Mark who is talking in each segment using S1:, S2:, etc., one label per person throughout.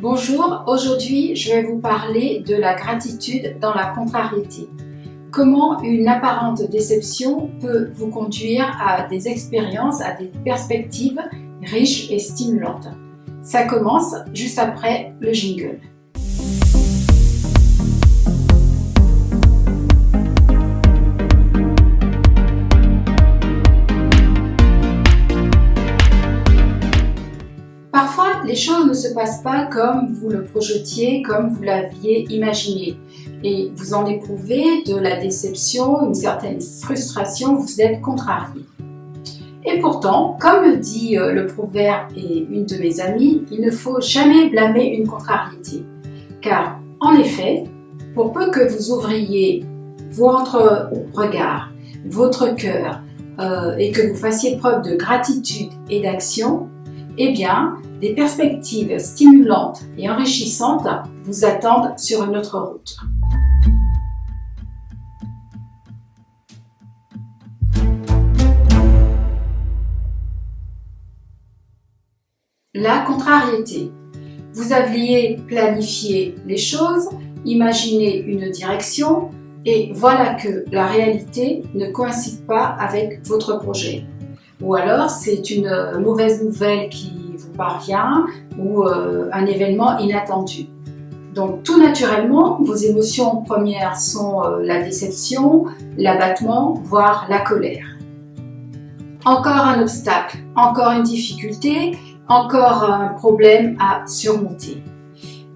S1: Bonjour, aujourd'hui je vais vous parler de la gratitude dans la contrariété. Comment une apparente déception peut vous conduire à des expériences, à des perspectives riches et stimulantes. Ça commence juste après le jingle. Parfois, les choses ne se passent pas comme vous le projetiez, comme vous l'aviez imaginé. Et vous en éprouvez de la déception, une certaine frustration, vous êtes contrarié. Et pourtant, comme le dit le proverbe et une de mes amies, il ne faut jamais blâmer une contrariété. Car, en effet, pour peu que vous ouvriez votre regard, votre cœur, et que vous fassiez preuve de gratitude et d'action, eh bien, des perspectives stimulantes et enrichissantes vous attendent sur une autre route. La contrariété. Vous aviez planifié les choses, imaginé une direction, et voilà que la réalité ne coïncide pas avec votre projet. Ou alors c'est une mauvaise nouvelle qui vous parvient ou un événement inattendu. Donc tout naturellement, vos émotions premières sont la déception, l'abattement, voire la colère. Encore un obstacle, encore une difficulté, encore un problème à surmonter.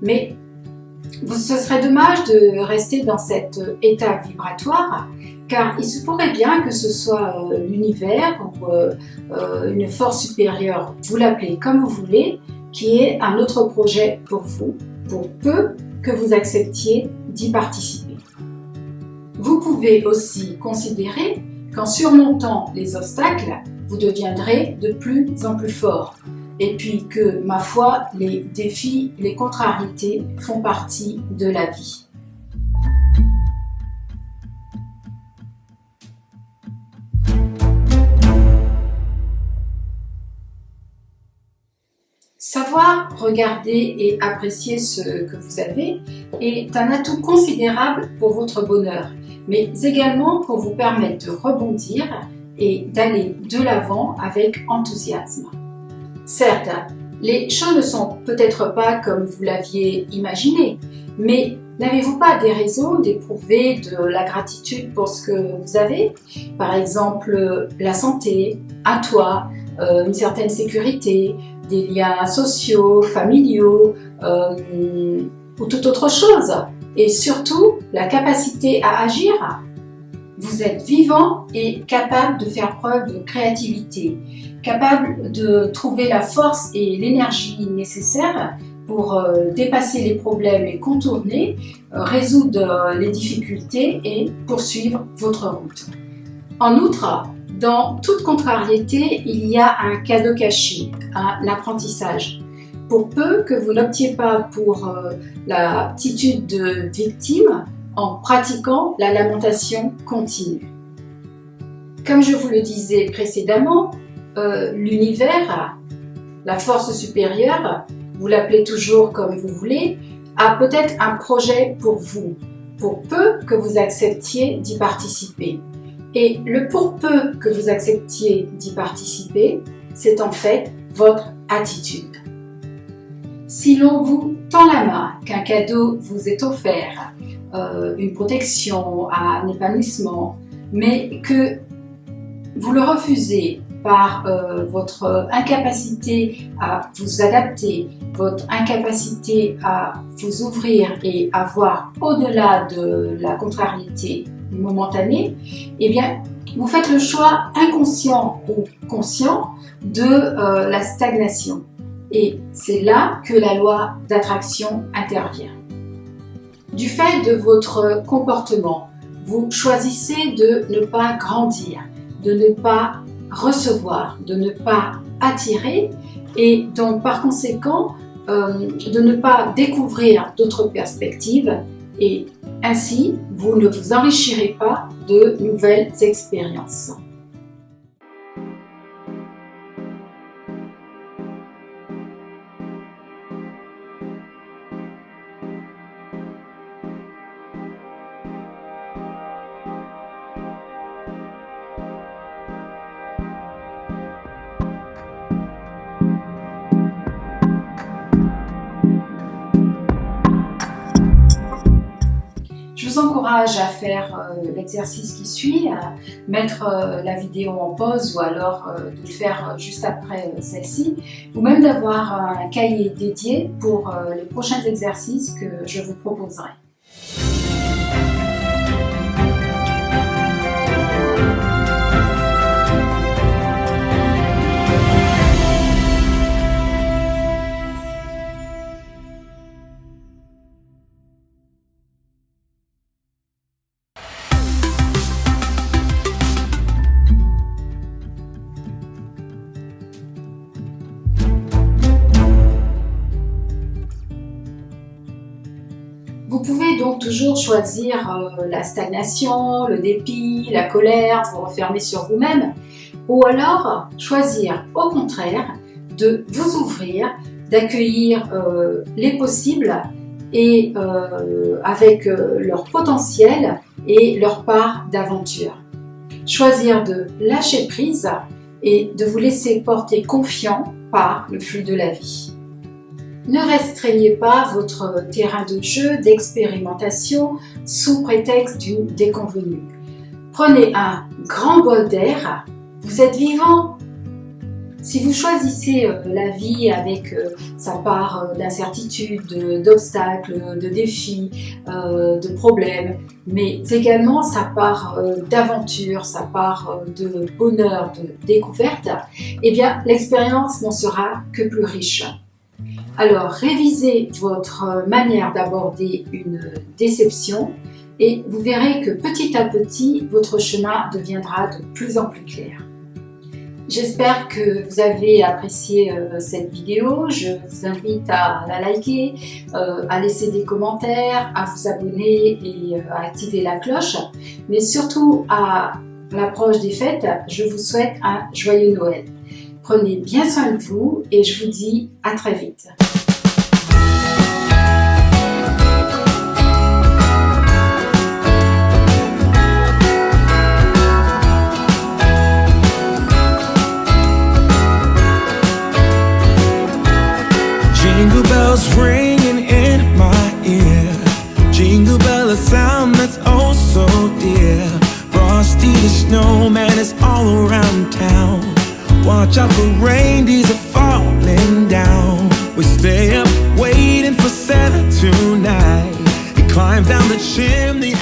S1: Mais ce serait dommage de rester dans cet état vibratoire, car il se pourrait bien que ce soit l'univers ou une force supérieure, vous l'appelez comme vous voulez, qui ait un autre projet pour vous, pour peu que vous acceptiez d'y participer. Vous pouvez aussi considérer qu'en surmontant les obstacles, vous deviendrez de plus en plus fort. Et puis que, ma foi, les défis, les contrariétés font partie de la vie. Savoir regarder et apprécier ce que vous avez est un atout considérable pour votre bonheur, mais également pour vous permettre de rebondir et d'aller de l'avant avec enthousiasme. Certes, les choses ne sont peut-être pas comme vous l'aviez imaginé, mais n'avez-vous pas des raisons d'éprouver de la gratitude pour ce que vous avez? Par exemple, la santé, un toit, une certaine sécurité, des liens sociaux, familiaux, ou toute autre chose. Et surtout, la capacité à agir. Vous êtes vivant et capable de faire preuve de créativité, capable de trouver la force et l'énergie nécessaires pour dépasser les problèmes, les contourner, résoudre les difficultés et poursuivre votre route. En outre, dans toute contrariété, il y a un cadeau caché, un apprentissage. Pour peu que vous n'optiez pas pour l'attitude de victime, en pratiquant la lamentation continue. Comme je vous le disais précédemment, l'univers, la force supérieure, vous l'appelez toujours comme vous voulez, a peut-être un projet pour vous, pour peu que vous acceptiez d'y participer. Et le pour peu que vous acceptiez d'y participer, c'est en fait votre attitude. Si l'on vous tend la main, qu'un cadeau vous est offert, une protection, un épanouissement, mais que vous le refusez par votre incapacité à vous adapter, votre incapacité à vous ouvrir et à voir au-delà de la contrariété momentanée, eh bien, vous faites le choix inconscient ou conscient de la stagnation. Et c'est là que la loi d'attraction intervient. Du fait de votre comportement, vous choisissez de ne pas grandir, de ne pas recevoir, de ne pas attirer et donc par conséquent de ne pas découvrir d'autres perspectives et ainsi vous ne vous enrichirez pas de nouvelles expériences. vous encourage à faire l'exercice qui suit, à mettre la vidéo en pause ou alors de le faire juste après celle-ci, ou même d'avoir un cahier dédié pour les prochains exercices que je vous proposerai. Vous pouvez donc toujours choisir la stagnation, le dépit, la colère, vous refermer sur vous-même, ou alors choisir au contraire de vous ouvrir, d'accueillir les possibles et avec leur potentiel et leur part d'aventure. Choisir de lâcher prise et de vous laisser porter confiant par le flux de la vie. Ne restreignez pas votre terrain de jeu, d'expérimentation sous prétexte d'une déconvenue. Prenez un grand bol d'air, vous êtes vivant. Si vous choisissez la vie avec sa part d'incertitude, d'obstacles, de défis, de problèmes, mais également sa part d'aventure, sa part de bonheur, de découverte, eh bien l'expérience n'en sera que plus riche. Alors, révisez votre manière d'aborder une déception et vous verrez que petit à petit, votre chemin deviendra de plus en plus clair. J'espère que vous avez apprécié cette vidéo. Je vous invite à la liker, à laisser des commentaires, à vous abonner et à activer la cloche. Mais surtout, à l'approche des fêtes, je vous souhaite un joyeux Noël. Prenez bien soin de vous et je vous dis à très vite.
S2: Jingle bells ringing in my ear. Jingle bell, a sound that's oh so dear. Frosty the snowman is all around town. Watch out for reindeers are falling down. We stay up waiting for Santa tonight. He climbs down the chimney.